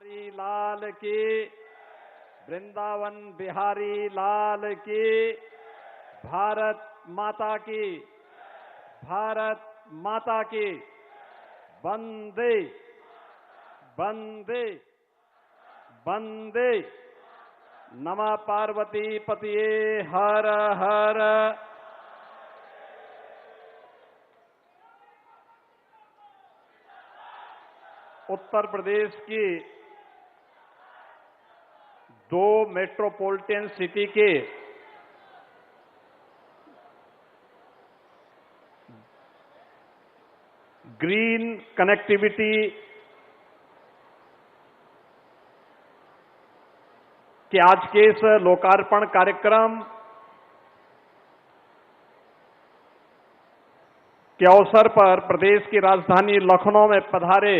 बिहारी लाल की, वृंदावन बिहारी लाल की, भारत माता की, भारत माता की, वंदे वंदे वंदे। नमः पार्वती पतिये हर हर। उत्तर प्रदेश की 2 मेट्रोपॉलिटन सिटी के ग्रीन कनेक्टिविटी के आज के इस लोकार्पण कार्यक्रम के अवसर पर प्रदेश की राजधानी लखनऊ में पधारे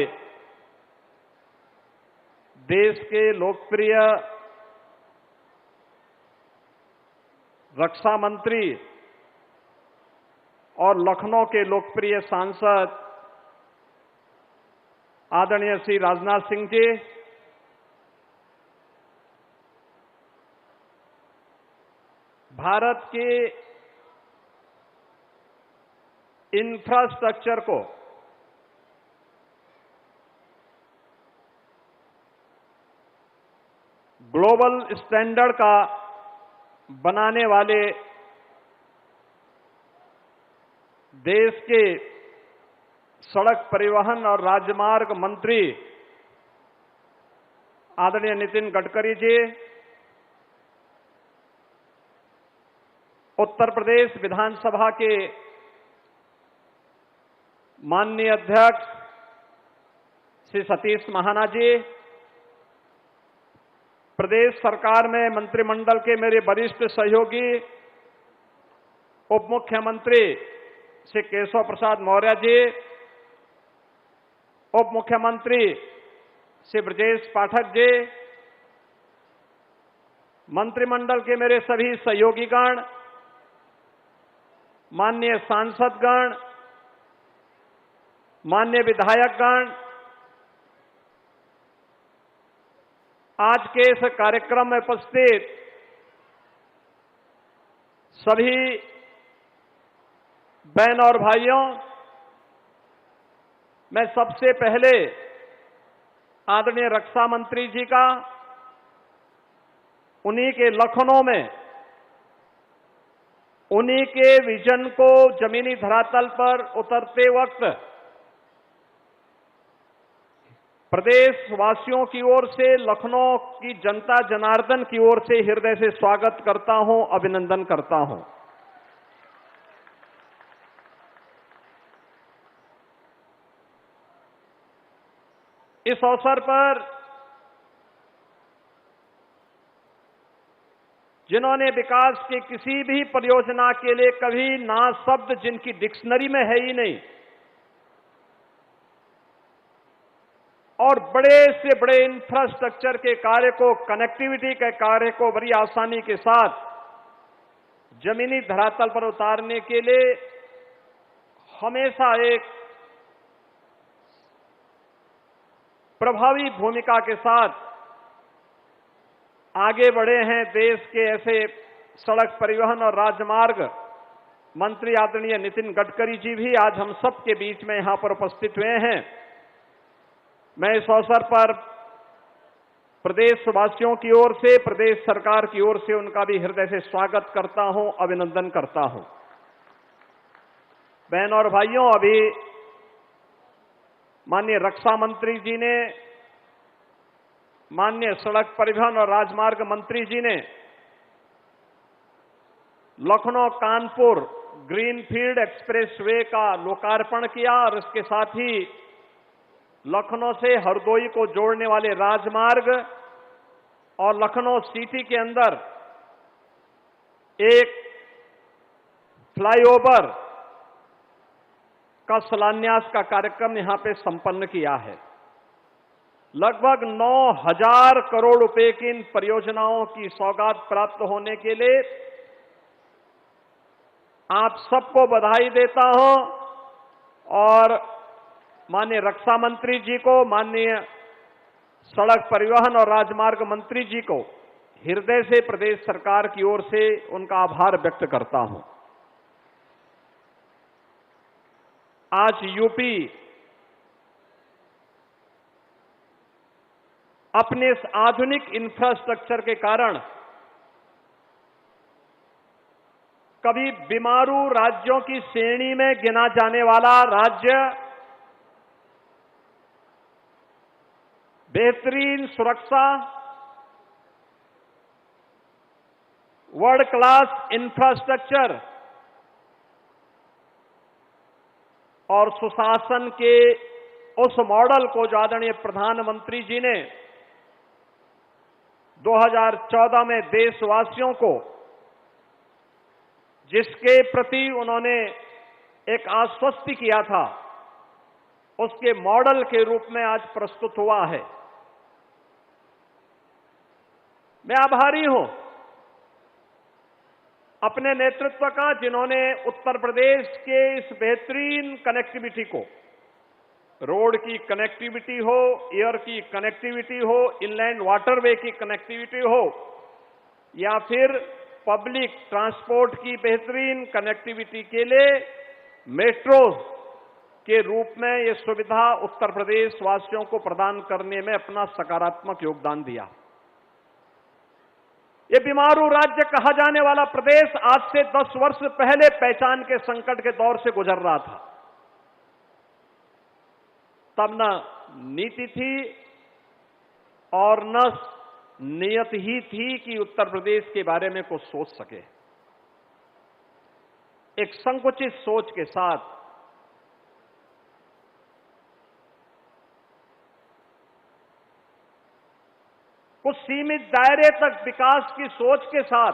देश के लोकप्रिय रक्षा मंत्री और लखनऊ के लोकप्रिय सांसद आदरणीय श्री राजनाथ सिंह जी, भारत के इंफ्रास्ट्रक्चर को ग्लोबल स्टैंडर्ड का बनाने वाले देश के सड़क परिवहन और राजमार्ग मंत्री आदरणीय नितिन गडकरी जी, उत्तर प्रदेश विधानसभा के माननीय अध्यक्ष श्री सतीश महाना जी, प्रदेश सरकार में मंत्रिमंडल के मेरे वरिष्ठ सहयोगी उप मुख्यमंत्री श्री केशव प्रसाद मौर्य जी, उप मुख्यमंत्री श्री ब्रजेश पाठक जी, मंत्रिमंडल के मेरे सभी सहयोगीगण, माननीय सांसदगण, माननीय विधायकगण, आज के इस कार्यक्रम में उपस्थित सभी बहन और भाइयों, मैं सबसे पहले आदरणीय रक्षा मंत्री जी का उन्हीं के लखनऊ में उन्हीं के विजन को जमीनी धरातल पर उतरते वक्त प्रदेश वासियों की ओर से, लखनऊ की जनता जनार्दन की ओर से हृदय से स्वागत करता हूं, अभिनंदन करता हूं। इस अवसर पर जिन्होंने विकास की किसी भी परियोजना के लिए कभी ना शब्द जिनकी डिक्शनरी में है ही नहीं और बड़े से बड़े इंफ्रास्ट्रक्चर के कार्य को, कनेक्टिविटी के कार्य को बड़ी आसानी के साथ जमीनी धरातल पर उतारने के लिए हमेशा एक प्रभावी भूमिका के साथ आगे बढ़े हैं देश के ऐसे सड़क परिवहन और राजमार्ग मंत्री आदरणीय नितिन गडकरी जी भी आज हम सबके बीच में यहां पर उपस्थित हुए हैं। मैं इस अवसर पर प्रदेशवासियों की ओर से, प्रदेश सरकार की ओर से उनका भी हृदय से स्वागत करता हूं, अभिनंदन करता हूं। बहन और भाइयों, अभी माननीय रक्षा मंत्री जी ने, माननीय सड़क परिवहन और राजमार्ग मंत्री जी ने लखनऊ कानपुर ग्रीनफील्ड एक्सप्रेसवे का लोकार्पण किया और इसके साथ ही लखनऊ से हरदोई को जोड़ने वाले राजमार्ग और लखनऊ सिटी के अंदर एक फ्लाईओवर का शिलान्यास का कार्यक्रम यहां पे संपन्न किया है। लगभग 9,000 करोड़ रुपए की इन परियोजनाओं की सौगात प्राप्त होने के लिए आप सबको बधाई देता हूं और माननीय रक्षा मंत्री जी को, माननीय सड़क परिवहन और राजमार्ग मंत्री जी को हृदय से प्रदेश सरकार की ओर से उनका आभार व्यक्त करता हूं। आज यूपी अपने इस आधुनिक इंफ्रास्ट्रक्चर के कारण कभी बीमारू राज्यों की श्रेणी में गिना जाने वाला राज्य, बेहतरीन सुरक्षा, वर्ल्ड क्लास इंफ्रास्ट्रक्चर और सुशासन के उस मॉडल को जो आदरणीय प्रधानमंत्री जी ने 2014 में देशवासियों को, जिसके प्रति उन्होंने एक आश्वस्ति किया था, उसके मॉडल के रूप में आज प्रस्तुत हुआ है। मैं आभारी हूं अपने नेतृत्व का, जिन्होंने उत्तर प्रदेश के इस बेहतरीन कनेक्टिविटी को, रोड की कनेक्टिविटी हो, एयर की कनेक्टिविटी हो, इनलैंड वाटरवे की कनेक्टिविटी हो, या फिर पब्लिक ट्रांसपोर्ट की बेहतरीन कनेक्टिविटी के लिए मेट्रो के रूप में यह सुविधा उत्तर प्रदेश वासियों को प्रदान करने में अपना सकारात्मक योगदान दिया। ये बीमारू राज्य कहा जाने वाला प्रदेश आज से 10 वर्ष पहले पहचान के संकट के दौर से गुजर रहा था। तब न नीति थी और न नियत ही थी कि उत्तर प्रदेश के बारे में कुछ सोच सके। एक संकुचित सोच के साथ कुछ सीमित दायरे तक विकास की सोच के साथ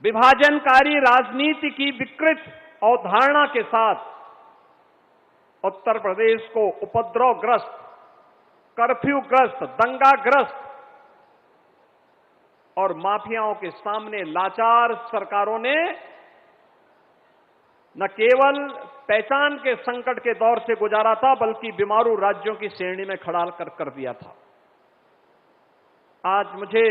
विभाजनकारी राजनीति की विकृत अवधारणा के साथ उत्तर प्रदेश को उपद्रवग्रस्त, कर्फ्यूग्रस्त, दंगाग्रस्त और माफियाओं के सामने लाचार सरकारों ने न केवल पहचान के संकट के दौर से गुजारा था, बल्कि बीमारू राज्यों की श्रेणी में खड़ा कर दिया था। आज मुझे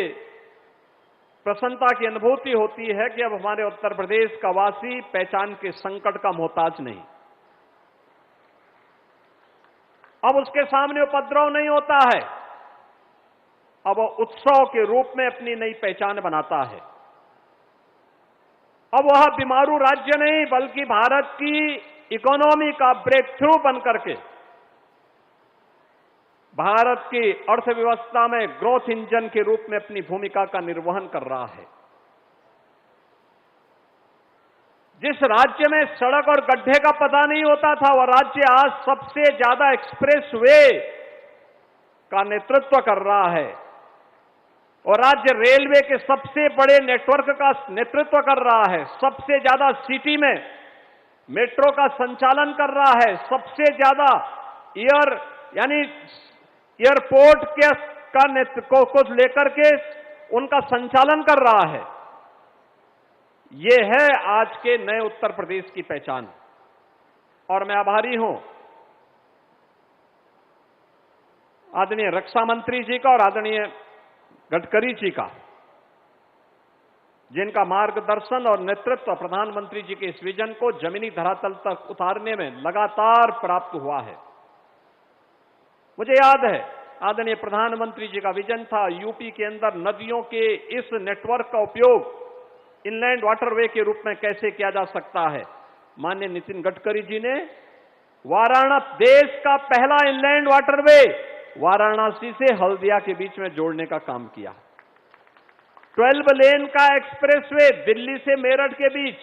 प्रसन्नता की अनुभूति होती है कि अब हमारे उत्तर प्रदेश का वासी पहचान के संकट का मोहताज नहीं। अब उसके सामने उपद्रव नहीं होता है, अब वो उत्सव के रूप में अपनी नई पहचान बनाता है। अब वह बीमारू राज्य नहीं, बल्कि भारत की इकोनॉमी का ब्रेक थ्रू बनकर के भारत की अर्थव्यवस्था में ग्रोथ इंजन के रूप में अपनी भूमिका का निर्वहन कर रहा है। जिस राज्य में सड़क और गड्ढे का पता नहीं होता था, वह राज्य आज सबसे ज्यादा एक्सप्रेसवे का नेतृत्व कर रहा है और राज्य रेलवे के सबसे बड़े नेटवर्क का नेतृत्व कर रहा है। सबसे ज्यादा सिटी में मेट्रो का संचालन कर रहा है। सबसे ज्यादा एयरपोर्ट के को लेकर के उनका संचालन कर रहा है। ये है आज के नए उत्तर प्रदेश की पहचान और मैं आभारी हूं आदरणीय रक्षा मंत्री जी का और आदरणीय गडकरी जी का, जिनका मार्गदर्शन और नेतृत्व प्रधानमंत्री जी के इस विजन को जमीनी धरातल तक उतारने में लगातार प्राप्त हुआ है। मुझे याद है आदरणीय प्रधानमंत्री जी का विजन था यूपी के अंदर नदियों के इस नेटवर्क का उपयोग इनलैंड वाटरवे के रूप में कैसे किया जा सकता है। माननीय नितिन गडकरी जी ने वाराणसी, देश का पहला इनलैंड वाटरवे वाराणसी से हल्दिया के बीच में जोड़ने का काम किया। 12 लेन का एक्सप्रेसवे दिल्ली से मेरठ के बीच,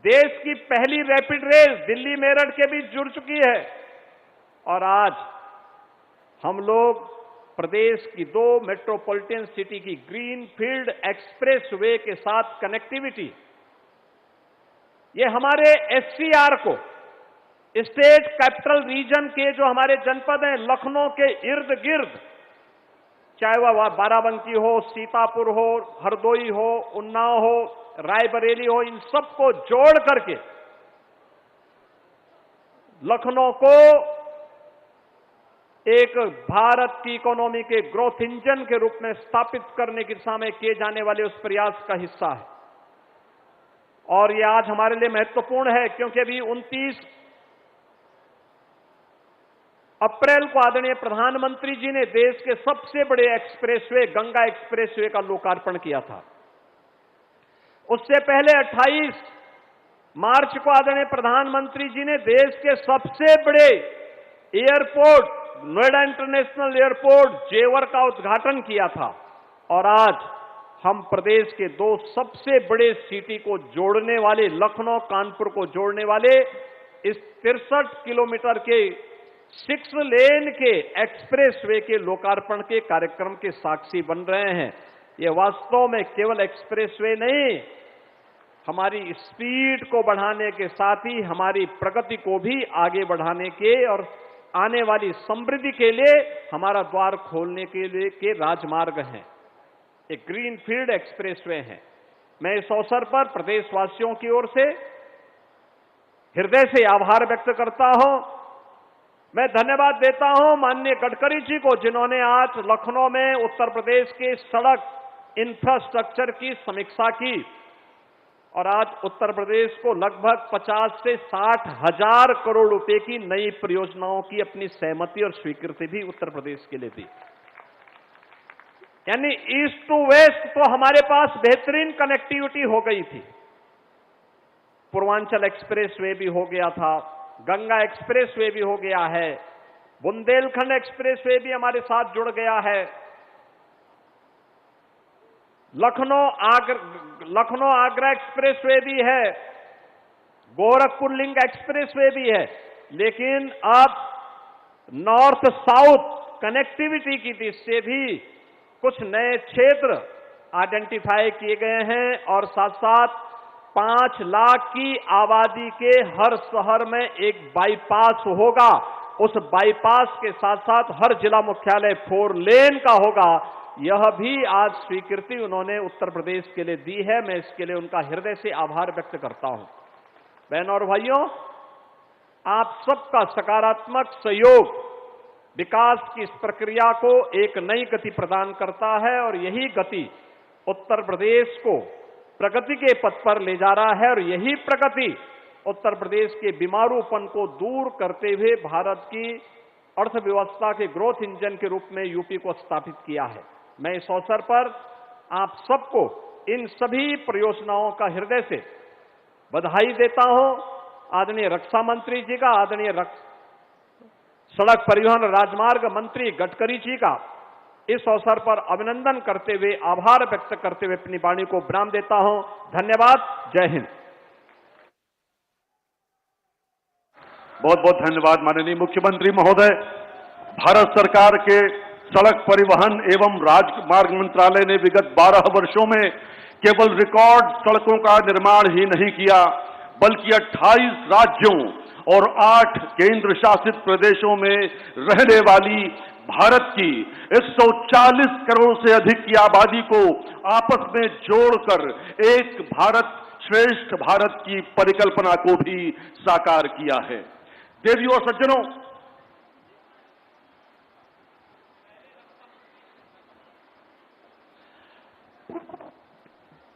देश की पहली रैपिड रेल दिल्ली मेरठ के बीच जुड़ चुकी है और आज हम लोग प्रदेश की 2 मेट्रोपॉलिटन सिटी की ग्रीन फील्ड एक्सप्रेसवे के साथ कनेक्टिविटी, ये हमारे एससीआर को, स्टेट कैपिटल रीजन के जो हमारे जनपद हैं लखनऊ के इर्द गिर्द, चाहे वह बाराबंकी हो, सीतापुर हो, हरदोई हो, उन्नाव हो, रायबरेली हो, इन सबको जोड़ करके लखनऊ को एक भारत की इकोनॉमी के ग्रोथ इंजन के रूप में स्थापित करने की दिशा में किए जाने वाले उस प्रयास का हिस्सा है। और यह आज हमारे लिए महत्वपूर्ण है क्योंकि अभी 29 अप्रैल को आदरणीय प्रधानमंत्री जी ने देश के सबसे बड़े एक्सप्रेसवे गंगा एक्सप्रेसवे का लोकार्पण किया था। उससे पहले 28 मार्च को आदरणीय प्रधानमंत्री जी ने देश के सबसे बड़े एयरपोर्ट नोएडा इंटरनेशनल एयरपोर्ट जेवर का उद्घाटन किया था। और आज हम प्रदेश के दो सबसे बड़े सिटी को जोड़ने वाले लखनऊ कानपुर को जोड़ने वाले इस 63 किलोमीटर के 6 लेन के एक्सप्रेसवे के लोकार्पण के कार्यक्रम के साक्षी बन रहे हैं। ये वास्तव में केवल एक्सप्रेसवे नहीं, हमारी स्पीड को बढ़ाने के साथ ही हमारी प्रगति को भी आगे बढ़ाने के और आने वाली समृद्धि के लिए हमारा द्वार खोलने के लिए के राजमार्ग हैं। एक ग्रीनफील्ड एक्सप्रेसवे है। मैं इस अवसर पर प्रदेशवासियों की ओर से हृदय से आभार व्यक्त करता हूं। मैं धन्यवाद देता हूं माननीय गडकरी जी को, जिन्होंने आज लखनऊ में उत्तर प्रदेश के सड़क इंफ्रास्ट्रक्चर की समीक्षा की और आज उत्तर प्रदेश को लगभग 50 से 60 हजार करोड़ रुपए की नई परियोजनाओं की अपनी सहमति और स्वीकृति भी उत्तर प्रदेश के लिए दी। यानी ईस्ट टू वेस्ट तो हमारे पास बेहतरीन कनेक्टिविटी हो गई थी। पूर्वांचल एक्सप्रेसवे भी हो गया था, गंगा एक्सप्रेसवे भी हो गया है, बुंदेलखंड एक्सप्रेसवे भी हमारे साथ जुड़ गया है, लखनऊ आगरा एक्सप्रेसवे भी है, गोरखपुर लिंक एक्सप्रेसवे भी है। लेकिन अब नॉर्थ साउथ कनेक्टिविटी की दृष्टि से भी कुछ नए क्षेत्र आइडेंटिफाई किए गए हैं और साथ साथ 5 लाख की आबादी के हर शहर में एक बाईपास होगा। उस बाईपास के साथ साथ हर जिला मुख्यालय 4 लेन का होगा। यह भी आज स्वीकृति उन्होंने उत्तर प्रदेश के लिए दी है। मैं इसके लिए उनका हृदय से आभार व्यक्त करता हूं। बहनों और भाइयों, आप सबका सकारात्मक सहयोग विकास की इस प्रक्रिया को एक नई गति प्रदान करता है और यही गति उत्तर प्रदेश को प्रगति के पथ पर ले जा रहा है और यही प्रगति उत्तर प्रदेश के बीमारूपन को दूर करते हुए भारत की अर्थव्यवस्था के ग्रोथ इंजन के रूप में यूपी को स्थापित किया है। मैं इस अवसर पर आप सबको इन सभी परियोजनाओं का हृदय से बधाई देता हूं। आदरणीय रक्षा मंत्री जी का, आदरणीय सड़क परिवहन राजमार्ग मंत्री गडकरी जी का इस अवसर पर अभिनंदन करते हुए, आभार व्यक्त करते हुए अपनी वाणी को विराम देता हूं। धन्यवाद। जय हिंद। बहुत बहुत धन्यवाद माननीय मुख्यमंत्री महोदय। भारत सरकार के सड़क परिवहन एवं राजमार्ग मंत्रालय ने विगत 12 वर्षों में केवल रिकॉर्ड सड़कों का निर्माण ही नहीं किया, बल्कि 28 राज्यों और 8 केंद्र शासित प्रदेशों में रहने वाली भारत की 140 करोड़ से अधिक की आबादी को आपस में जोड़कर एक भारत श्रेष्ठ भारत की परिकल्पना को भी साकार किया है। देवियों और सज्जनों,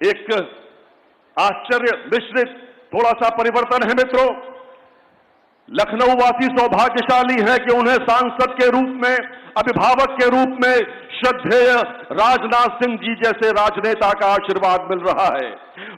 एक आश्चर्य मिश्रित थोड़ा सा परिवर्तन है मित्रों। लखनऊ वासी सौभाग्यशाली हैं कि उन्हें सांसद के रूप में, अभिभावक के रूप में श्रद्धेय राजनाथ सिंह जी जैसे राजनेता का आशीर्वाद मिल रहा है।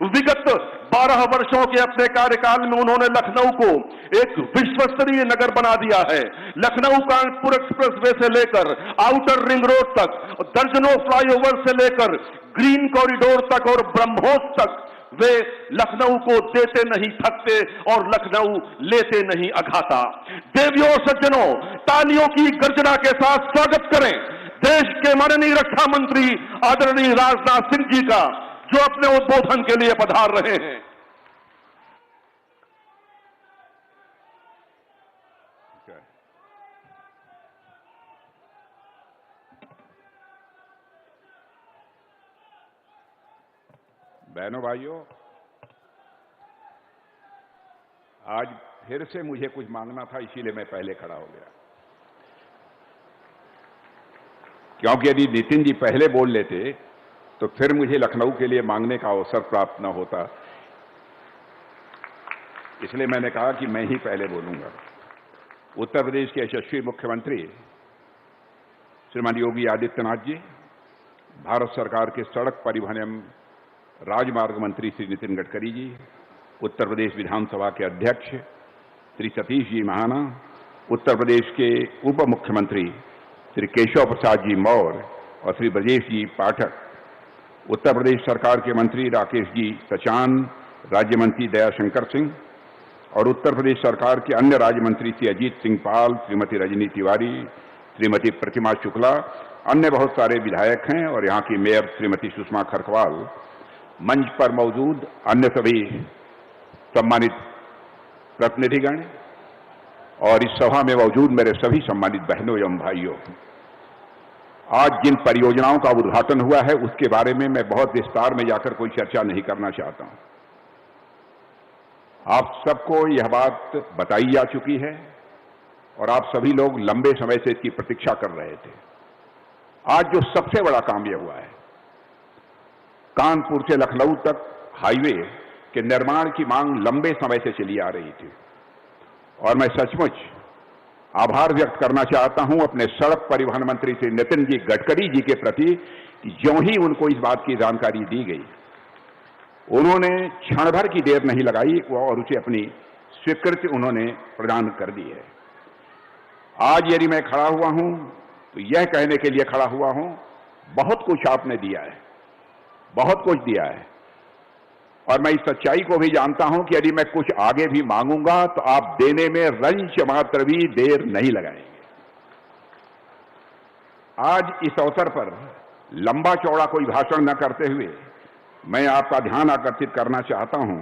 विगत 12 वर्षों के अपने कार्यकाल में उन्होंने लखनऊ को एक विश्वस्तरीय नगर बना दिया है। लखनऊ कानपुर एक्सप्रेसवे से लेकर आउटर रिंग रोड तक, दर्जनों फ्लाईओवर से लेकर ग्रीन कॉरिडोर तक और ब्रह्मोस तक वे लखनऊ को देते नहीं थकते और लखनऊ लेते नहीं अघाता। देवियों और सज्जनों, तालियों की गर्जना के साथ स्वागत करें देश के माननीय रक्षा मंत्री आदरणीय राजनाथ सिंह जी का, जो अपने उद्बोधन के लिए पधार रहे हैं। बहनों भाइयों, आज फिर से मुझे कुछ मांगना था, इसीलिए मैं पहले खड़ा हो गया। क्योंकि यदि नितिन जी पहले बोल लेते तो फिर मुझे लखनऊ के लिए मांगने का अवसर प्राप्त न होता, इसलिए मैंने कहा कि मैं ही पहले बोलूंगा। उत्तर प्रदेश के यशस्वी मुख्यमंत्री श्रीमान योगी आदित्यनाथ जी, भारत सरकार के सड़क परिवहन एवं राजमार्ग मंत्री श्री नितिन गडकरी जी, उत्तर प्रदेश विधानसभा के अध्यक्ष श्री सतीश जी महाना, उत्तर प्रदेश के उप मुख्यमंत्री श्री केशव प्रसाद जी मौर्य और श्री ब्रजेश जी पाठक, उत्तर प्रदेश सरकार के मंत्री राकेश जी सचान, राज्य मंत्री दयाशंकर सिंह और उत्तर प्रदेश सरकार के अन्य राज्य मंत्री श्री अजीत सिंह पाल, श्रीमती रजनी तिवारी, श्रीमती प्रतिमा शुक्ला, अन्य बहुत सारे विधायक हैं और यहाँ की मेयर श्रीमती सुषमा खरकवाल, मंच पर मौजूद अन्य सभी सम्मानित प्रतिनिधिगण और इस सभा में मौजूद मेरे सभी सम्मानित बहनों एवं भाइयों, आज जिन परियोजनाओं का उद्घाटन हुआ है उसके बारे में मैं बहुत विस्तार में जाकर कोई चर्चा नहीं करना चाहता हूं। आप सबको यह बात बताई जा चुकी है और आप सभी लोग लंबे समय से इसकी प्रतीक्षा कर रहे थे। आज जो सबसे बड़ा काम यह हुआ है, कानपुर से लखनऊ तक हाईवे के निर्माण की मांग लंबे समय से चली आ रही थी और मैं सचमुच आभार व्यक्त करना चाहता हूं अपने सड़क परिवहन मंत्री श्री नितिन जी गडकरी जी के प्रति कि ज्यों ही उनको इस बात की जानकारी दी गई, उन्होंने क्षण भर की देर नहीं लगाई और उसे अपनी स्वीकृति उन्होंने प्रदान कर दी है। आज यदि मैं खड़ा हुआ हूं तो यह कहने के लिए खड़ा हुआ हूं, बहुत कुछ आपने दिया है, बहुत कुछ दिया है और मैं इस सच्चाई को भी जानता हूं कि यदि मैं कुछ आगे भी मांगूंगा तो आप देने में रंच मात्र भी देर नहीं लगाएंगे। आज इस अवसर पर लंबा चौड़ा कोई भाषण न करते हुए मैं आपका ध्यान आकर्षित करना चाहता हूं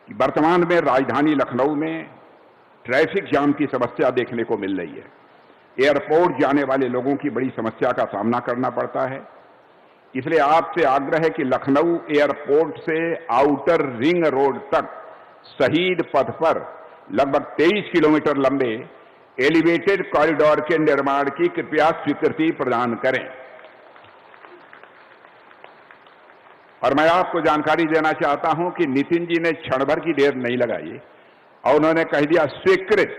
कि वर्तमान में राजधानी लखनऊ में ट्रैफिक जाम की समस्या देखने को मिल रही है। एयरपोर्ट जाने वाले लोगों की बड़ी समस्या का सामना करना पड़ता है। इसलिए आपसे आग्रह है कि लखनऊ एयरपोर्ट से आउटर रिंग रोड तक शहीद पथ पर लगभग 23 किलोमीटर लंबे एलिवेटेड कॉरिडोर के निर्माण की कृपया स्वीकृति प्रदान करें। और मैं आपको जानकारी देना चाहता हूं कि नितिन जी ने क्षण भर की देर नहीं लगाई और उन्होंने कह दिया स्वीकृत।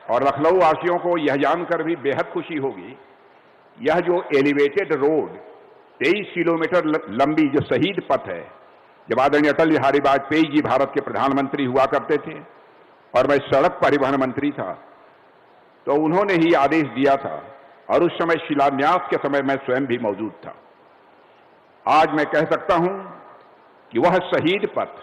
और लखनऊ वासियों को यह जानकर भी बेहद खुशी होगी, यह जो एलिवेटेड रोड 23 किलोमीटर लंबी जो शहीद पथ है, जब आदरणीय अटल बिहारी वाजपेयी जी भारत के प्रधानमंत्री हुआ करते थे और मैं सड़क परिवहन मंत्री था, तो उन्होंने ही आदेश दिया था और उस समय शिलान्यास के समय मैं स्वयं भी मौजूद था। आज मैं कह सकता हूं कि वह शहीद पथ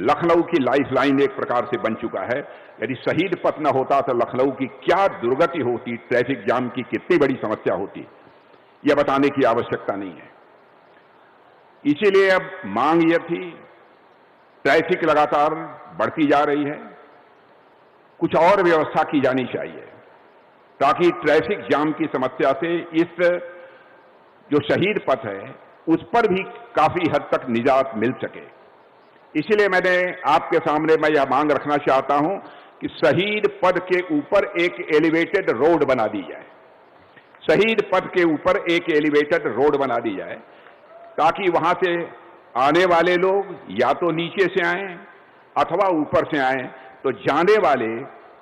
लखनऊ की लाइफलाइन एक प्रकार से बन चुका है। यदि शहीद पथ न होता तो लखनऊ की क्या दुर्गति होती, ट्रैफिक जाम की कितनी बड़ी समस्या होती, यह बताने की आवश्यकता नहीं है। इसीलिए अब मांग यह थी, ट्रैफिक लगातार बढ़ती जा रही है, कुछ और व्यवस्था की जानी चाहिए ताकि ट्रैफिक जाम की समस्या से इस जो शहीद पथ है उस पर भी काफी हद तक निजात मिल सके। इसलिए मैंने आपके सामने मैं यह मांग रखना चाहता हूं कि शहीद पथ के ऊपर एक एलिवेटेड रोड बना दी जाए। शहीद पथ के ऊपर एक एलिवेटेड रोड बना दी जाए ताकि वहां से आने वाले लोग या तो नीचे से आएं अथवा ऊपर से आएं, तो जाने वाले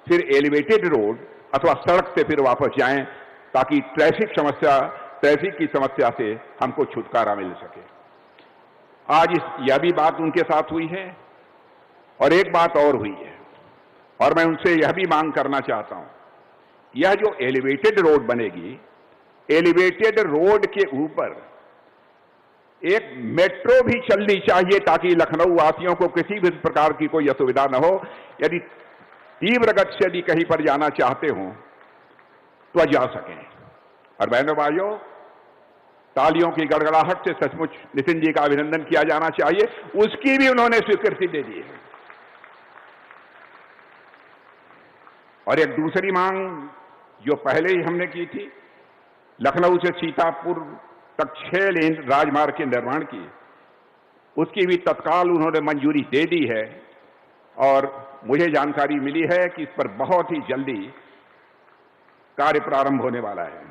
फिर एलिवेटेड रोड अथवा सड़क से फिर वापस जाएं ताकि ट्रैफिक की समस्या से हमको छुटकारा मिल सके। आज यह भी बात उनके साथ हुई है और एक बात और हुई है और मैं उनसे यह भी मांग करना चाहता हूं, यह जो एलिवेटेड रोड बनेगी, एलिवेटेड रोड के ऊपर एक मेट्रो भी चलनी चाहिए ताकि लखनऊ वासियों को किसी भी प्रकार की कोई असुविधा न हो। यदि तीव्र गति से यदि कहीं पर जाना चाहते हो तो जा सकें। और बहनों भाइयों, तालियों की गड़गड़ाहट से सचमुच नितिन जी का अभिनंदन किया जाना चाहिए, उसकी भी उन्होंने स्वीकृति दे दी है। और एक दूसरी मांग जो पहले ही हमने की थी, लखनऊ से सीतापुर तक 6 लेन राजमार्ग के निर्माण की, उसकी भी तत्काल उन्होंने मंजूरी दे दी है और मुझे जानकारी मिली है कि इस पर बहुत ही जल्दी कार्य प्रारंभ होने वाला है।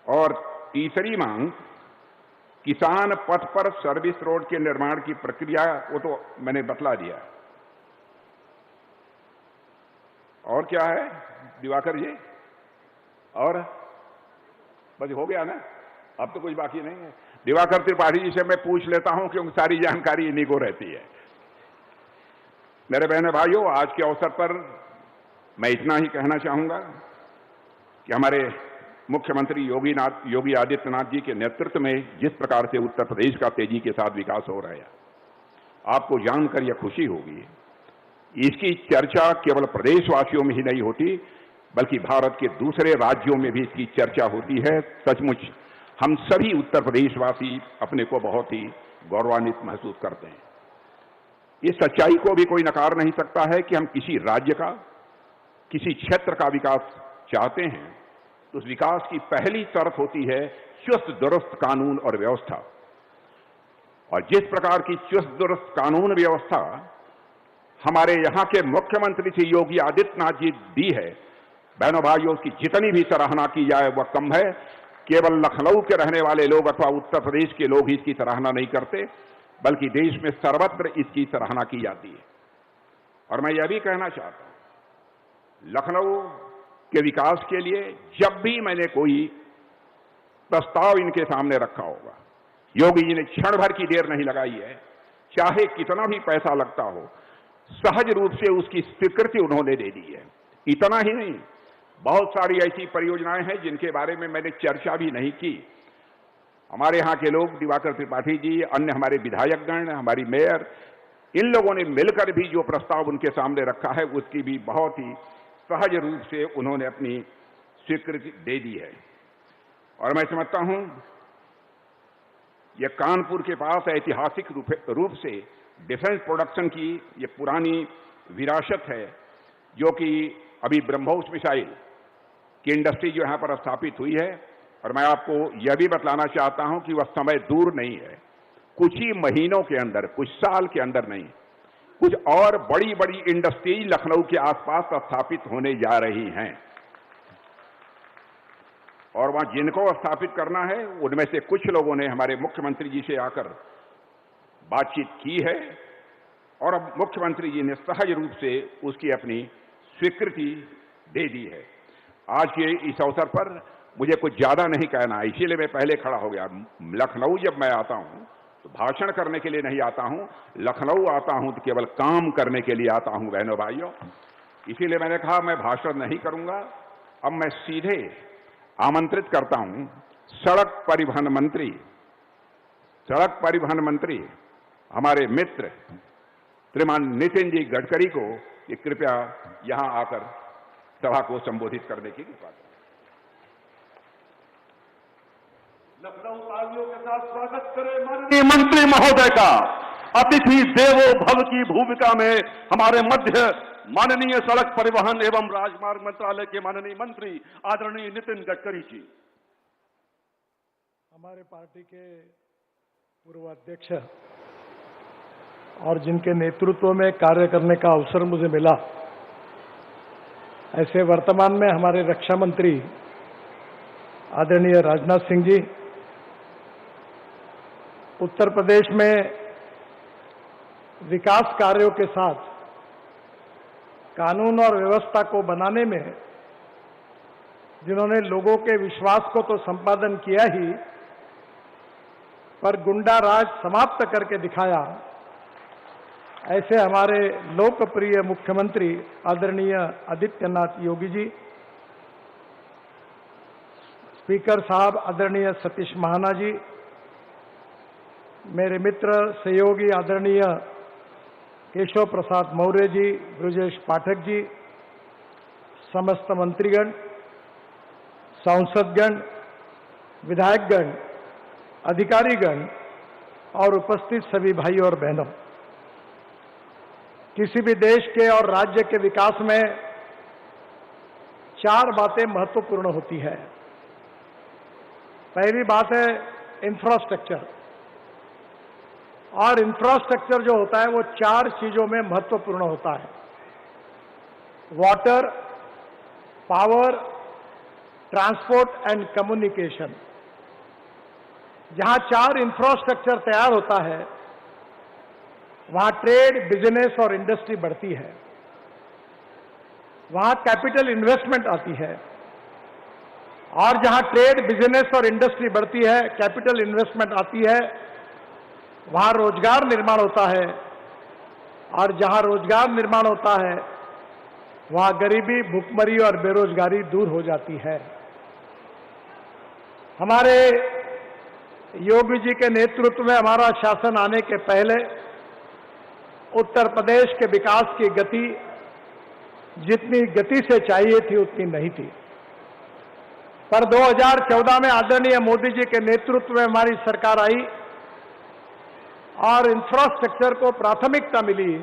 और तीसरी मांग, किसान पथ पर सर्विस रोड के निर्माण की प्रक्रिया, वो तो मैंने बतला दिया। और क्या है दिवाकर जी? और बस हो गया ना, अब तो कुछ बाकी नहीं है। दिवाकर त्रिपाठी जी से मैं पूछ लेता हूं क्योंकि सारी जानकारी इन्हीं को रहती है। मेरे बहने भाइयों, आज के अवसर पर मैं इतना ही कहना चाहूंगा कि हमारे मुख्यमंत्री योगी आदित्यनाथ जी के नेतृत्व में जिस प्रकार से उत्तर प्रदेश का तेजी के साथ विकास हो रहा है, आपको जानकर यह खुशी होगी। इसकी चर्चा केवल प्रदेशवासियों में ही नहीं होती, बल्कि भारत के दूसरे राज्यों में भी इसकी चर्चा होती है। सचमुच हम सभी उत्तर प्रदेशवासी अपने को बहुत ही गौरवान्वित महसूस करते हैं। इस सच्चाई को भी कोई नकार नहीं सकता है कि हम किसी राज्य का, किसी क्षेत्र का विकास चाहते हैं तो उस विकास की पहली शर्त होती है चुस्त दुरुस्त कानून और व्यवस्था। और जिस प्रकार की चुस्त दुरुस्त कानून व्यवस्था हमारे यहां के मुख्यमंत्री श्री योगी आदित्यनाथ जी दी है, बहनों भाइयों, उसकी जितनी भी सराहना की जाए वह कम है। केवल लखनऊ के रहने वाले लोग अथवा उत्तर प्रदेश के लोग ही इसकी सराहना नहीं करते, बल्कि देश में सर्वत्र इसकी सराहना की जाती है। और मैं यह भी कहना चाहता हूं, लखनऊ के विकास के लिए जब भी मैंने कोई प्रस्ताव इनके सामने रखा होगा, योगी जी ने क्षण भर की देर नहीं लगाई है। चाहे कितना भी पैसा लगता हो, सहज रूप से उसकी स्वीकृति उन्होंने दे दी है। इतना ही नहीं, बहुत सारी ऐसी परियोजनाएं हैं जिनके बारे में मैंने चर्चा भी नहीं की। हमारे यहां के लोग, दिवाकर त्रिपाठी जी, अन्य हमारे विधायकगण, हमारी मेयर, इन लोगों ने मिलकर भी जो प्रस्ताव उनके सामने रखा है उसकी भी बहुत ही सहज रूप से उन्होंने अपनी स्वीकृति दे दी है। और मैं समझता हूं यह कानपुर के पास ऐतिहासिक रूप से डिफेंस प्रोडक्शन की ये पुरानी विरासत है, जो कि अभी ब्रह्मोस मिसाइल की इंडस्ट्री जो यहां पर स्थापित हुई है। और मैं आपको यह भी बतलाना चाहता हूं कि वह समय दूर नहीं है, कुछ ही महीनों के अंदर, कुछ साल के अंदर नहीं, कुछ और बड़ी बड़ी इंडस्ट्री लखनऊ के आसपास स्थापित होने जा रही हैं। और वहां जिनको स्थापित करना है उनमें से कुछ लोगों ने हमारे मुख्यमंत्री जी से आकर बातचीत की है और अब मुख्यमंत्री जी ने सहज रूप से उसकी अपनी स्वीकृति दे दी है। आज के इस अवसर पर मुझे कुछ ज्यादा नहीं कहना है, इसीलिए मैं पहले खड़ा हो गया। लखनऊ जब मैं आता हूं तो भाषण करने के लिए नहीं आता हूं, लखनऊ आता हूं तो केवल काम करने के लिए आता हूं बहनों भाइयों। इसीलिए मैंने कहा मैं भाषण नहीं करूंगा। अब मैं सीधे आमंत्रित करता हूं सड़क परिवहन मंत्री हमारे मित्र श्रीमान नितिन जी गडकरी को कि कृपया यहां आकर सभा को संबोधित करने की कृपा करें। लखनऊ तालियों के साथ स्वागत करें माननीय मंत्री महोदय का। अतिथि देवो भव की भूमिका में हमारे मध्य माननीय सड़क परिवहन एवं राजमार्ग मंत्रालय के माननीय मंत्री आदरणीय नितिन गडकरी जी। हमारे पार्टी के पूर्व अध्यक्ष और जिनके नेतृत्व में कार्य करने का अवसर मुझे मिला, ऐसे वर्तमान में हमारे रक्षा मंत्री आदरणीय राजनाथ सिंह जी, उत्तर प्रदेश में विकास कार्यों के साथ कानून और व्यवस्था को बनाने में जिन्होंने लोगों के विश्वास को तो संपादन किया ही, पर गुंडा राज समाप्त करके दिखाया, ऐसे हमारे लोकप्रिय मुख्यमंत्री आदरणीय आदित्यनाथ योगी जी, स्पीकर साहब आदरणीय सतीश महाना जी, मेरे मित्र सहयोगी आदरणीय केशव प्रसाद मौर्य जी, ब्रजेश पाठक जी, समस्त मंत्रीगण, सांसदगण, विधायकगण, अधिकारीगण और उपस्थित सभी भाई और बहनों, किसी भी देश के और राज्य के विकास में 4 बातें महत्वपूर्ण होती है। पहली बात है इंफ्रास्ट्रक्चर, और इंफ्रास्ट्रक्चर जो होता है वो 4 चीजों में महत्वपूर्ण होता है। Water, power, transport and communication. जहां 4 इंफ्रास्ट्रक्चर तैयार होता है, वहां ट्रेड, बिजनेस और इंडस्ट्री बढ़ती है, वहां कैपिटल इन्वेस्टमेंट आती है, और जहां ट्रेड, बिजनेस और इंडस्ट्री बढ़ती है, कैपिटल इन्वेस्टमेंट आती है, वहां रोजगार निर्माण होता है, और जहां रोजगार निर्माण होता है, वहां गरीबी, भुखमरी और बेरोजगारी दूर हो जाती है। हमारे योगी जी के नेतृत्व में हमारा शासन आने के पहले उत्तर प्रदेश के विकास की गति जितनी गति से चाहिए थी उतनी नहीं थी, पर 2014 में आदरणीय मोदी जी के नेतृत्व में हमारी सरकार आई और इंफ्रास्ट्रक्चर को प्राथमिकता मिली,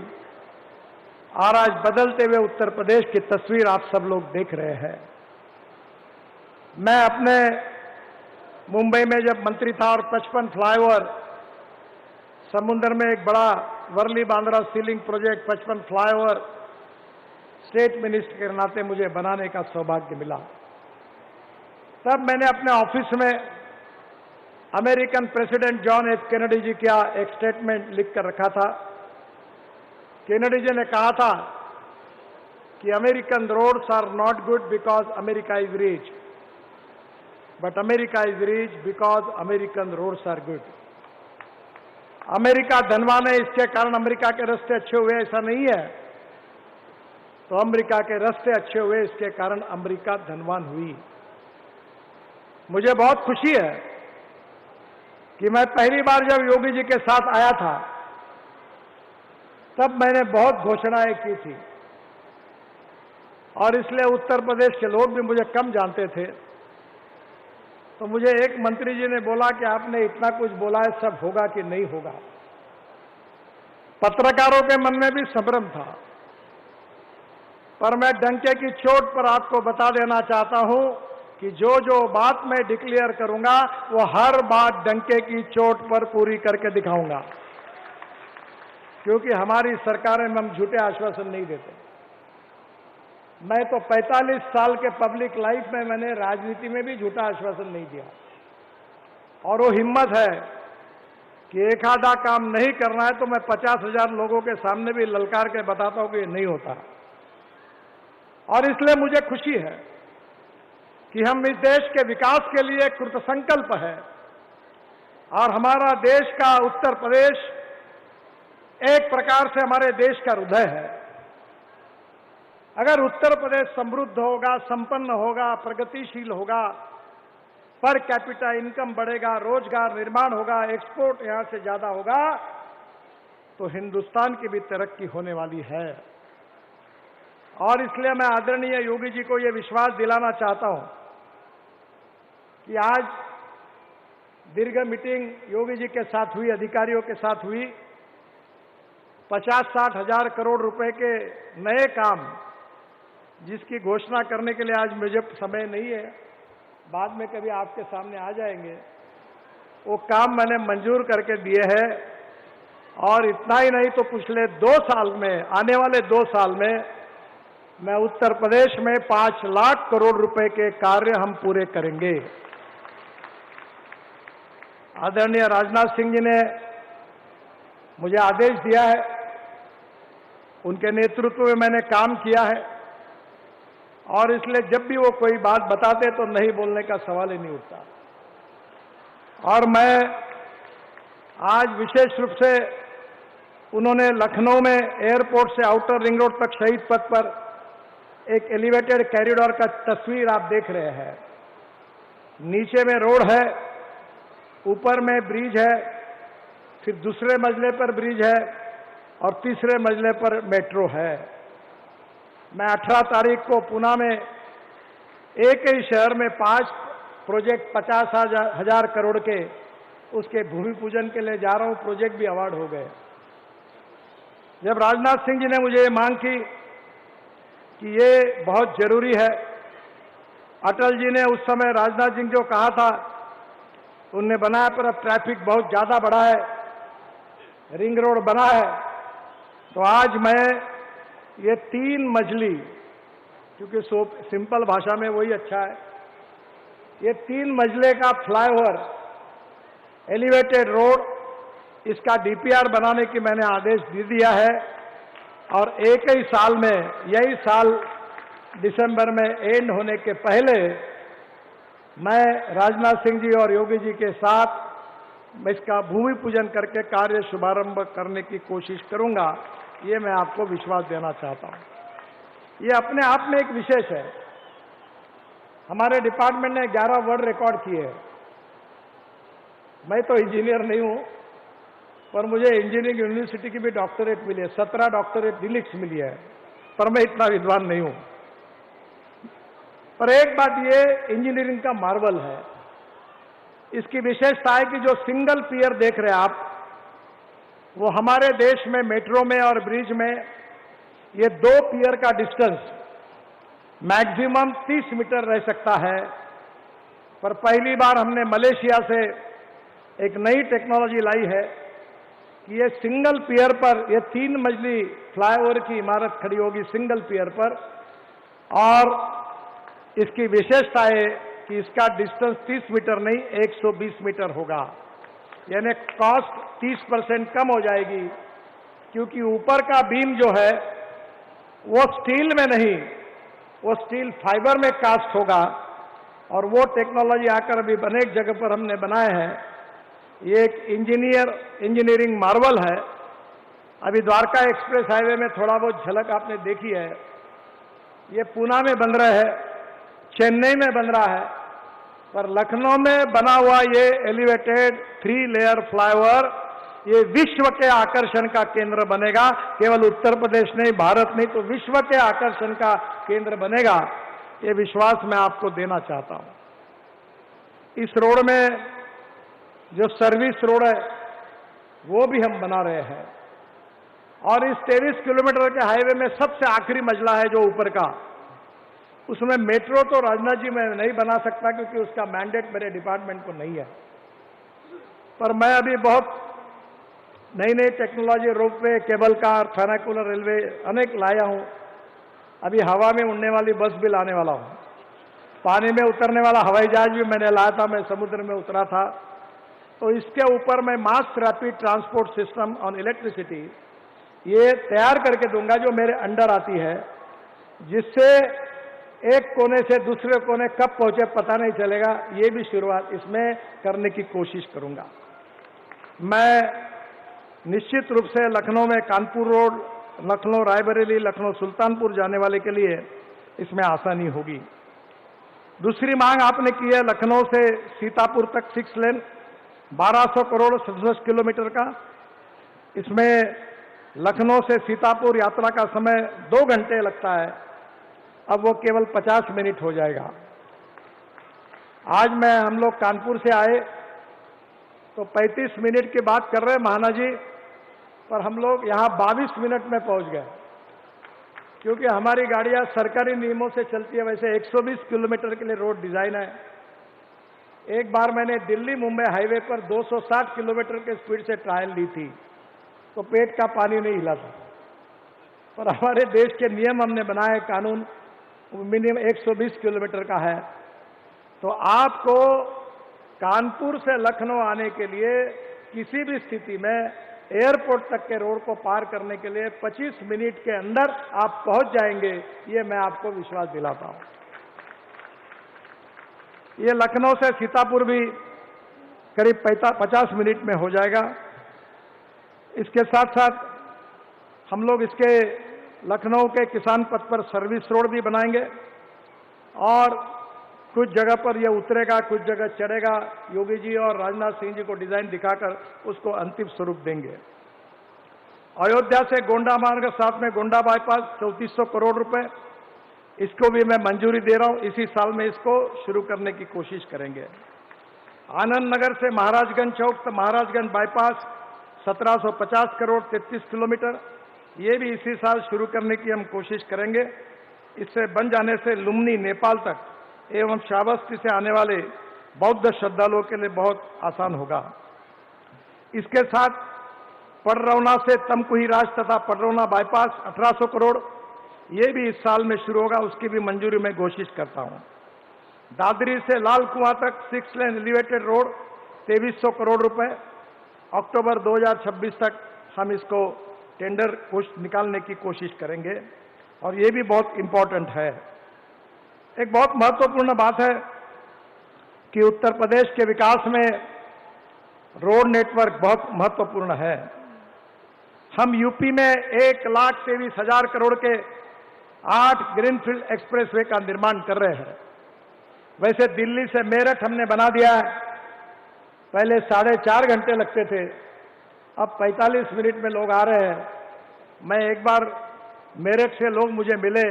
और आज बदलते हुए उत्तर प्रदेश की तस्वीर आप सब लोग देख रहे हैं। मैं अपने मुंबई में जब मंत्री था और 55 फ्लाईओवर, समुद्र में एक बड़ा Worli Bandra sea link project 55 flyover state minister के नाते मुझे बनाने का सौभाग्य मिला, तब मैंने अपने ऑफिस में American president John F Kennedy ji का एक स्टेटमेंट लिखकर रखा था। कैनेडी जी ने कहा था कि American roads are not good because America is rich, but America is rich because American roads are good. America धनवान है, इसके कारण अमेरिका के रास्ते अच्छे हुए, ऐसा नहीं है। तो अमेरिका के रास्ते अच्छे हुए, इसके कारण अमेरिका धनवान हुई। मुझे बहुत खुशी है कि मैं पहली बार जब योगी जी के साथ आया था, तब मैंने बहुत घोषणाएं की थी, और इसलिए उत्तर प्रदेश के लोग भी मुझे कम जानते थे। तो मुझे एक मंत्री जी ने बोला कि आपने इतना कुछ बोला है, सब होगा कि नहीं होगा। पत्रकारों के मन में भी संभ्रम था, पर मैं डंके की चोट पर आपको बता देना चाहता हूं कि जो जो बात मैं डिक्लेयर करूंगा वो हर बात डंके की चोट पर पूरी करके दिखाऊंगा, क्योंकि हमारी सरकारें में हम झूठे आश्वासन नहीं देते। मैं तो 45 साल के पब्लिक लाइफ में मैंने राजनीति में भी झूठा आश्वासन नहीं दिया, और वो हिम्मत है कि एक आधा काम नहीं करना है तो मैं 50,000 लोगों के सामने भी ललकार के बताता हूं कि ये नहीं होता। और इसलिए मुझे खुशी है कि हम इस देश के विकास के लिए कृतसंकल्प है, और हमारा देश का उत्तर प्रदेश एक प्रकार से हमारे देश का हृदय है। अगर उत्तर प्रदेश समृद्ध होगा, संपन्न होगा, प्रगतिशील होगा, पर कैपिटा इनकम बढ़ेगा, रोजगार निर्माण होगा, एक्सपोर्ट यहां से ज्यादा होगा, तो हिंदुस्तान की भी तरक्की होने वाली है। और इसलिए मैं आदरणीय योगी जी को यह विश्वास दिलाना चाहता हूं कि आज दीर्घ मीटिंग योगी जी के साथ हुई, अधिकारियों के साथ हुई, 50-60 हजार करोड़ रुपए के नए काम जिसकी घोषणा करने के लिए आज मुझे समय नहीं है, बाद में कभी आपके सामने आ जाएंगे, वो काम मैंने मंजूर करके दिए हैं। और इतना ही नहीं तो पिछले 2 साल में, आने वाले 2 साल में मैं उत्तर प्रदेश में 5 लाख करोड़ रुपए के कार्य हम पूरे करेंगे। आदरणीय राजनाथ सिंह जी ने मुझे आदेश दिया है, उनके नेतृत्व में मैंने काम किया है, और इसलिए जब भी वो कोई बात बताते तो नहीं बोलने का सवाल ही नहीं उठता। और मैं आज विशेष रूप से उन्होंने लखनऊ में एयरपोर्ट से आउटर रिंग रोड तक शहीद पथ पर एक एलिवेटेड कॉरिडोर का तस्वीर आप देख रहे हैं। नीचे में रोड है, ऊपर में ब्रिज है, फिर दूसरे मंजिले पर ब्रिज है, और तीसरे मंजिले पर मेट्रो है। मैं 18 तारीख को पुणे में एक ही शहर में 5 प्रोजेक्ट 50,000 करोड़ के उसके भूमि पूजन के लिए जा रहा हूं। प्रोजेक्ट भी अवार्ड हो गए। जब राजनाथ सिंह जी ने मुझे ये मांग की कि ये बहुत जरूरी है, अटल जी ने उस समय राजनाथ सिंह को कहा था, उनने बनाया, पर अब ट्रैफिक बहुत ज्यादा बढ़ा है, रिंग रोड बना है, तो आज मैं ये 3 मंजिली क्योंकि सिंपल भाषा में वही अच्छा है। ये 3 मंजिले का फ्लाईओवर एलिवेटेड रोड, इसका डीपीआर बनाने की मैंने आदेश दे दिया है और एक ही साल में, यही साल दिसंबर में एंड होने के पहले मैं राजनाथ सिंह जी और योगी जी के साथ मैं इसका भूमि पूजन करके कार्य शुभारंभ करने की कोशिश करूंगा। ये मैं आपको विश्वास देना चाहता हूं। ये अपने आप में एक विशेष है। हमारे डिपार्टमेंट ने 11 वर्ल्ड रिकॉर्ड किए हैं। मैं तो इंजीनियर नहीं हूं, पर मुझे इंजीनियरिंग यूनिवर्सिटी की भी डॉक्टरेट मिली है, 17 डॉक्टरेट डिलिक्स मिली है, पर मैं इतना विद्वान नहीं हूं। पर एक बात ये इंजीनियरिंग का मार्वल है, इसकी विशेषता है कि जो सिंगल पियर देख रहे हैं आप, वो हमारे देश में मेट्रो में और ब्रिज में ये 2 पियर का डिस्टेंस मैक्सिमम 30 मीटर रह सकता है। पर पहली बार हमने मलेशिया से एक नई टेक्नोलॉजी लाई है कि ये सिंगल पियर पर ये 3 मंजिली फ्लाईओवर की इमारत खड़ी होगी सिंगल पियर पर, और इसकी विशेषता है कि इसका डिस्टेंस 30 मीटर नहीं 120 मीटर होगा, यानी कॉस्ट 30% कम हो जाएगी, क्योंकि ऊपर का बीम जो है वो स्टील में नहीं, वो स्टील फाइबर में कास्ट होगा, और वो टेक्नोलॉजी आकर अभी अनेक जगह पर हमने बनाए हैं। ये एक इंजीनियरिंग मार्वल है। अभी द्वारका एक्सप्रेस हाईवे में थोड़ा बहुत झलक आपने देखी है। ये पूना में बन रहा है, चेन्नई में बन रहा है, पर लखनऊ में बना हुआ ये एलिवेटेड 3 लेयर फ्लाईओवर ये विश्व के आकर्षण का केंद्र बनेगा। केवल उत्तर प्रदेश नहीं, भारत नहीं, तो विश्व के आकर्षण का केंद्र बनेगा। ये विश्वास मैं आपको देना चाहता हूं। इस रोड में जो सर्विस रोड है वो भी हम बना रहे हैं, और इस 23 किलोमीटर के हाईवे में सबसे आखिरी मंजिला है जो ऊपर का, उसमें मेट्रो तो राजनाथ जी मैं नहीं बना सकता क्योंकि उसका मैंडेट मेरे डिपार्टमेंट को नहीं है। पर मैं अभी बहुत नई नई technology, ropeway, cable car, funicular railway अनेक लाया हूं। अभी हवा में उड़ने वाली बस भी लाने वाला हूं। पानी में उतरने वाला हवाई जहाज भी मैंने लाया था, मैं समुद्र में उतरा था। तो इसके ऊपर मैं mass rapid transport system on electricity ये तैयार करके दूंगा, जो मेरे अंडर आती है, जिससे एक कोने से दूसरे कोने कब पहुंचे पता नहीं चलेगा। ये भी शुरुआत इसमें करने की कोशिश करूंगा। मैं निश्चित रूप से लखनऊ में कानपुर रोड, लखनऊ रायबरेली, लखनऊ सुल्तानपुर जाने वाले के लिए इसमें आसानी होगी। दूसरी मांग आपने की है लखनऊ से सीतापुर तक 6 लेन 1200 करोड़ 67 किलोमीटर का। इसमें लखनऊ से सीतापुर यात्रा का समय 2 घंटे लगता है, अब वो केवल 50 मिनट हो जाएगा। आज हम लोग कानपुर से आए तो 35 मिनट की बात कर रहे हैं महाना जी, पर हम लोग यहाँ 22 मिनट में पहुंच गए, क्योंकि हमारी गाड़ियां सरकारी नियमों से चलती है। वैसे 120 किलोमीटर के लिए रोड डिजाइन है। एक बार मैंने दिल्ली मुंबई हाईवे पर 260 किलोमीटर के स्पीड से ट्रायल ली थी, तो पेट का पानी नहीं हिला था। पर हमारे देश के नियम हमने बनाए, कानून मिनिमम 120 किलोमीटर का है। तो आपको कानपुर से लखनऊ आने के लिए किसी भी स्थिति में एयरपोर्ट तक के रोड को पार करने के लिए 25 मिनट के अंदर आप पहुंच जाएंगे, ये मैं आपको विश्वास दिलाता हूं। ये लखनऊ से सीतापुर भी करीब 50 मिनट में हो जाएगा। इसके साथ साथ हम लोग इसके लखनऊ के किसान पथ पर सर्विस रोड भी बनाएंगे, और कुछ जगह पर यह उतरेगा, कुछ जगह चढ़ेगा। योगी जी और राजनाथ सिंह जी को डिजाइन दिखाकर उसको अंतिम स्वरूप देंगे। अयोध्या से गोंडा मार्ग, साथ में गोंडा बाईपास 3400 करोड़ रुपए, इसको भी मैं मंजूरी दे रहा हूं। इसी साल में इसको शुरू करने की कोशिश करेंगे। आनंद नगर से महाराजगंज चौक तक महाराजगंज बाईपास 1750 करोड़ 33 किलोमीटर, ये भी इसी साल शुरू करने की हम कोशिश करेंगे। इससे बन जाने से लुम्नी नेपाल तक एवं श्रावस्ती से आने वाले बौद्ध श्रद्धालुओं के लिए बहुत आसान होगा। इसके साथ पडरौना से तमकुही राज तथा पडरौना बाईपास 1800 करोड़, ये भी इस साल में शुरू होगा, उसकी भी मंजूरी मैं घोषित करता हूं। दादरी से लाल कुआं तक 6 लेन एलिवेटेड रोड 2300 करोड़ रुपए, अक्टूबर 2026 तक हम इसको टेंडर निकालने की कोशिश करेंगे और ये भी बहुत इंपॉर्टेंट है। एक बहुत महत्वपूर्ण बात है कि उत्तर प्रदेश के विकास में रोड नेटवर्क बहुत महत्वपूर्ण है। हम यूपी में 1,23,000 करोड़ के 8 ग्रीनफील्ड एक्सप्रेसवे का निर्माण कर रहे हैं। वैसे दिल्ली से मेरठ हमने बना दिया है, पहले 4.5 घंटे लगते थे, अब 45 मिनट में लोग आ रहे हैं। मैं एक बार मेरठ से लोग मुझे मिले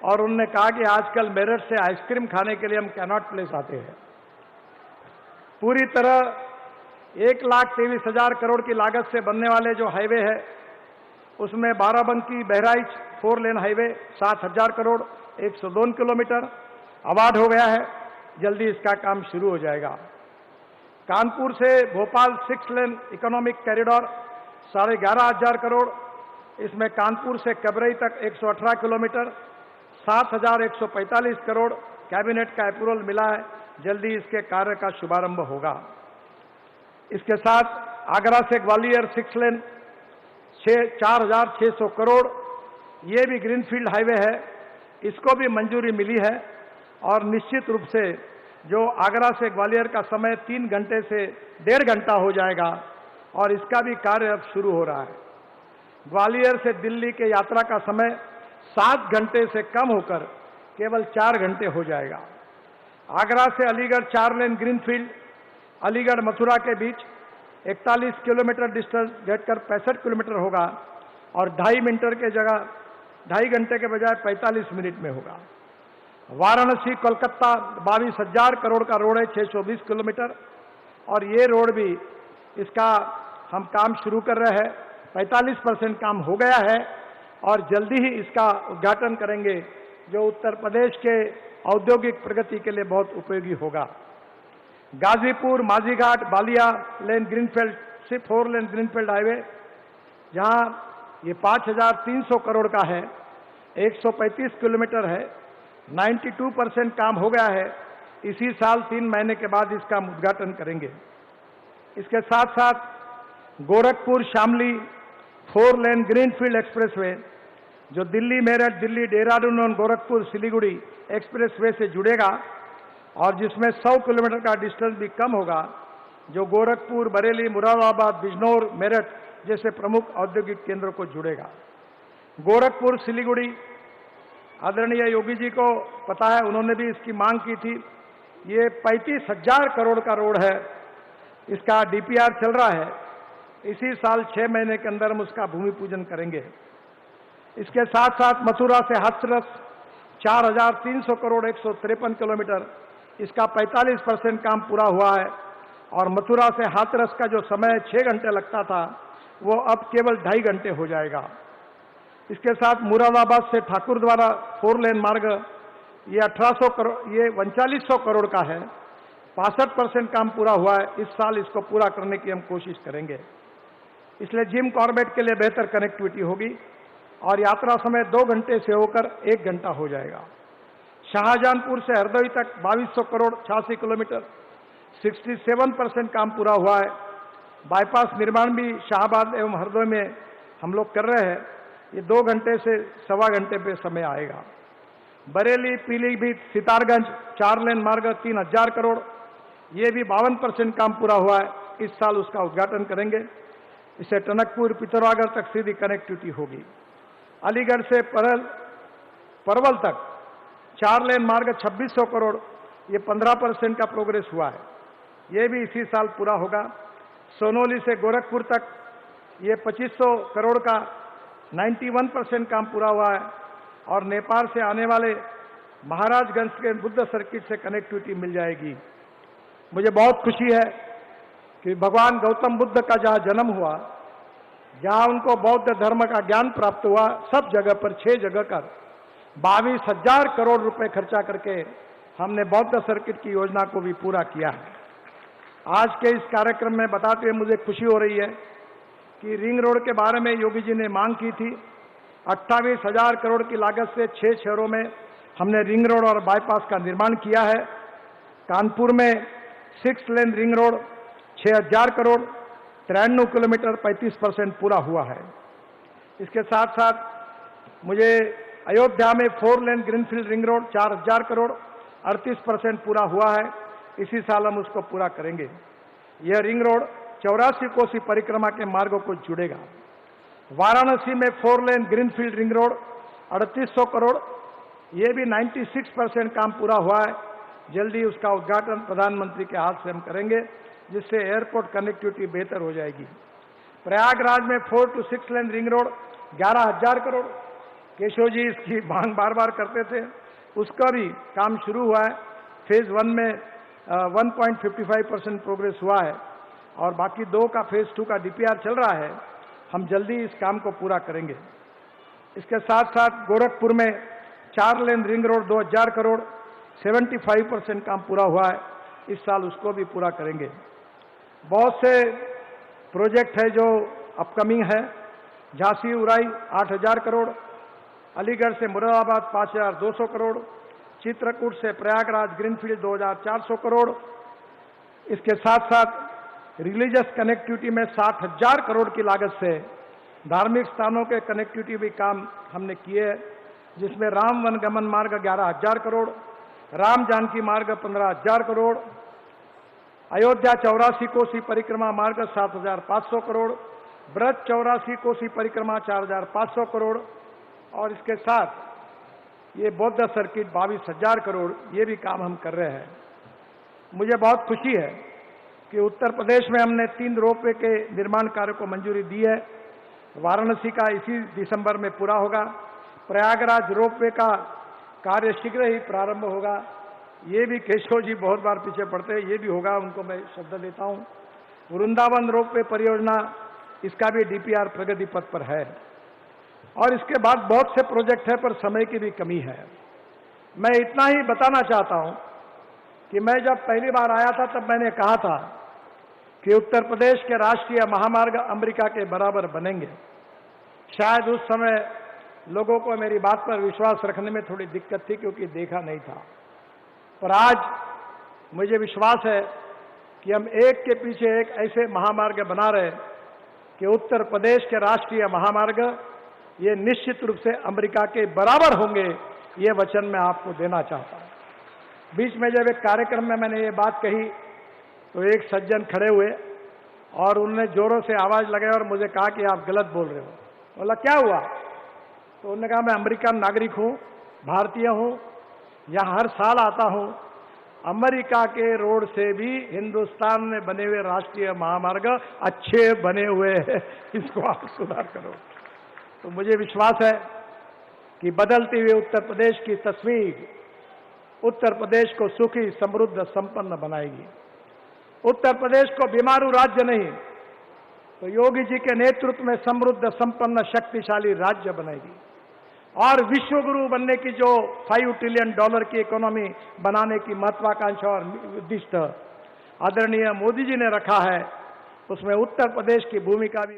और उन्होंने कहा कि आजकल मेरठ से आइसक्रीम खाने के लिए हम कैनॉट प्लेस आते हैं। पूरी तरह 1,23,000 करोड़ की लागत से बनने वाले जो हाईवे है उसमें Barabanki Bahraich 4 lane highway 7,000 crore 102 kilometre award हो गया है, जल्दी इसका काम शुरू हो जाएगा। कानपुर से भोपाल 6 लेन इकोनॉमिक कॉरिडोर 11,500 करोड़, इसमें कानपुर से कबरई तक 118 किलोमीटर 7,145 करोड़ कैबिनेट का अप्रूवल मिला है, जल्दी इसके कार्य का शुभारंभ होगा। इसके साथ आगरा से ग्वालियर 6 लेन 4,600 करोड़, ये भी ग्रीनफील्ड हाईवे है, इसको भी मंजूरी मिली है और निश्चित रूप से जो आगरा से ग्वालियर का समय 3 घंटे से 1.5 घंटा हो जाएगा और इसका भी कार्य अब शुरू हो रहा है। ग्वालियर से दिल्ली के यात्रा का समय 7 घंटे से कम होकर केवल 4 घंटे हो जाएगा। आगरा से अलीगढ़ 4 लेन ग्रीनफील्ड अलीगढ़ मथुरा के बीच 41 किलोमीटर डिस्टेंस घटकर 65 किलोमीटर होगा और 2.5 घंटे के बजाय 45 मिनट में होगा। वाराणसी कोलकाता 22,000 करोड़ का रोड है 620 किलोमीटर और ये रोड भी इसका हम काम शुरू कर रहे हैं, 45% काम हो गया है और जल्दी ही इसका उद्घाटन करेंगे, जो उत्तर प्रदेश के औद्योगिक प्रगति के लिए बहुत उपयोगी होगा। Ghazipur Majhighat Ballia lane greenfield 4 lane greenfield highway, जहां ये 5,300 करोड़ का है, 135 किलोमीटर है, 92% काम हो गया है, इसी साल 3 महीने के बाद इसका उद्घाटन करेंगे। इसके साथ साथ Gorakhpur Shamli 4 lane greenfield expressway, जो दिल्ली मेरठ दिल्ली देहरादून और गोरखपुर सिलीगुड़ी एक्सप्रेसवे से जुड़ेगा और जिसमें 100 किलोमीटर का डिस्टेंस भी कम होगा, जो गोरखपुर बरेली मुरादाबाद बिजनौर मेरठ जैसे प्रमुख औद्योगिक केंद्रों को जुड़ेगा। गोरखपुर सिलीगुड़ी आदरणीय योगी जी को पता है, उन्होंने भी इसकी मांग की थी। ये 35,000 करोड़ का रोड है, इसका डीपीआर चल रहा है, इसी साल 6 महीने के अंदर हम उसका भूमि पूजन करेंगे। इसके साथ साथ मथुरा से हाथरस 4,300 करोड़ 153 किलोमीटर, इसका 45% काम पूरा हुआ है और मथुरा से हाथरस का जो समय 6 घंटे लगता था वो अब केवल 2.5 घंटे हो जाएगा। इसके साथ मुरादाबाद से ठाकुर द्वारा 4 लेन मार्ग, ये 1800 करोड़, ये 3900 करोड़ का है, 65% काम पूरा हुआ है, इस साल इसको पूरा करने की हम कोशिश करेंगे। इसलिए जिम कॉर्बेट के लिए बेहतर कनेक्टिविटी होगी और यात्रा समय 2 घंटे से होकर 1 घंटा हो जाएगा। शाहजहांपुर से हरदोई तक 2200 करोड़ 86 किलोमीटर, 67% काम पूरा हुआ है। बाईपास निर्माण भी शाहबाद एवं हरदोई में हम लोग कर रहे हैं, ये 2 घंटे से 1.25 घंटे पे समय आएगा। बरेली पीलीभीत सितारगंज 4 लेन मार्ग 3,000 करोड़, ये भी 52% काम पूरा हुआ है, इस साल उसका उद्घाटन करेंगे। इससे टनकपुर पिथौरागढ़ तक सीधी कनेक्टिविटी होगी। अलीगढ़ से परवल तक 4 लेन मार्ग 2600 करोड़, ये 15% का प्रोग्रेस हुआ है, ये भी इसी साल पूरा होगा। सोनौली से गोरखपुर तक ये 2500 करोड़ का 91% काम पूरा हुआ है और नेपाल से आने वाले महाराजगंज के बुद्ध सर्किट से कनेक्टिविटी मिल जाएगी। मुझे बहुत खुशी है कि भगवान गौतम बुद्ध का जहां जन्म हुआ, जहां उनको बौद्ध धर्म का ज्ञान प्राप्त हुआ, सब जगह पर 6 जगह कर 22,000 करोड़ रुपए खर्चा करके हमने बौद्ध सर्किट की योजना को भी पूरा किया है। आज के इस कार्यक्रम में बताते हुए मुझे खुशी हो रही है कि रिंग रोड के बारे में योगी जी ने मांग की थी, 28,000 करोड़ की लागत से 6 शहरों में हमने रिंग रोड और बाईपास का निर्माण किया है। कानपुर में 6 lane ring road 6,000 crore 93 kilometre 35% पूरा हुआ है। इसके साथ साथ मुझे अयोध्या में 4 lane greenfield ring road 4,000 crore 38% पूरा हुआ है। इसी साल हम उसको पूरा करेंगे। यह रिंग रोड 84 कोसी परिक्रमा के मार्गों को जुड़ेगा। वाराणसी में 4 lane greenfield ring road 3800 crore, ये भी 96% काम पूरा हुआ है। जल्दी उसका उद्घाटन प्रधानमंत्री के हाथ से हम करेंगे, जिससे एयरपोर्ट कनेक्टिविटी बेहतर हो जाएगी। प्रयागराज में 4 to 6 lane ring road 11,000 crore, Keshav ji इसकी मांग बार बार करते थे, उसका भी काम शुरू हुआ है। फेज 1 में 1.55% प्रोग्रेस हुआ है और बाकी 2 का फेज 2 का DPR चल रहा है। हम जल्दी इस काम को पूरा करेंगे। इसके साथ साथ गोरखपुर में 4 लेन रिंग रोड 2,000 करोड़ 75% काम पूरा हुआ है। इस साल उसको भी पूरा करेंगे। बहुत से प्रोजेक्ट है जो अपकमिंग है। झांसी उराई 8,000 करोड़, अलीगढ़ से मुरादाबाद 5,200 करोड़, चित्रकूट से प्रयागराज ग्रीनफील्ड 2,400 करोड़। इसके साथ साथ रिलीजियस कनेक्टिविटी में 60,000 करोड़ की लागत से धार्मिक स्थानों के कनेक्टिविटी भी काम हमने किए हैं, जिसमें राम वन गमन मार्ग 11,000 करोड़, राम जानकी मार्ग 15,000 करोड़, अयोध्या 84 कोसी परिक्रमा मार्ग 7,500 करोड़, ब्रज 84 कोसी परिक्रमा 4,500 करोड़ और इसके साथ ये बौद्ध सर्किट 22,000 करोड़, ये भी काम हम कर रहे हैं। मुझे बहुत खुशी है कि उत्तर प्रदेश में हमने 3 रोपवे के निर्माण कार्य को मंजूरी दी है। वाराणसी का इसी दिसंबर में पूरा होगा। प्रयागराज रोपवे का कार्य शीघ्र ही प्रारंभ होगा। ये भी केशव जी बहुत बार पीछे पड़ते हैं, ये भी होगा, उनको मैं शब्द देता हूँ। वृंदावन रोपवे परियोजना, इसका भी DPR प्रगति पथ पर है और इसके बाद बहुत से प्रोजेक्ट है, पर समय की भी कमी है। मैं इतना ही बताना चाहता हूँ कि मैं जब पहली बार आया था तब मैंने कहा था कि उत्तर प्रदेश के राष्ट्रीय महामार्ग अमेरिका के बराबर बनेंगे। शायद उस समय लोगों को मेरी बात पर विश्वास रखने में थोड़ी दिक्कत थी, क्योंकि देखा नहीं था। पर आज मुझे विश्वास है कि हम एक के पीछे एक ऐसे महामार्ग बना रहे कि उत्तर प्रदेश के राष्ट्रीय महामार्ग ये निश्चित रूप से अमेरिका के बराबर होंगे। ये वचन मैं आपको देना चाहता हूं। बीच में जब एक कार्यक्रम में मैंने ये बात कही तो एक सज्जन खड़े हुए और उन्होंने जोरों से आवाज लगाई और मुझे कहा कि आप गलत बोल रहे हो। बोला क्या हुआ? तो उन्होंने कहा मैं अमेरिकन नागरिक हूं, भारतीय हूं, यहां हर साल आता हूं। अमेरिका के रोड से भी हिंदुस्तान में बने हुए राष्ट्रीय महामार्ग अच्छे बने हुए हैं, इसको आप सुधार करो। तो मुझे विश्वास है कि बदलते हुए उत्तर प्रदेश की तस्वीर उत्तर प्रदेश को सुखी, समृद्ध, संपन्न बनाएगी। उत्तर प्रदेश को बीमारू राज्य नहीं, तो योगी जी के नेतृत्व में समृद्ध, संपन्न, शक्तिशाली राज्य बनेगी और विश्व गुरु बनने की जो $5 ट्रिलियन की इकोनॉमी बनाने की महत्वाकांक्षा और उद्दिष्ट आदरणीय मोदी जी ने रखा है, उसमें उत्तर प्रदेश की भूमिका भी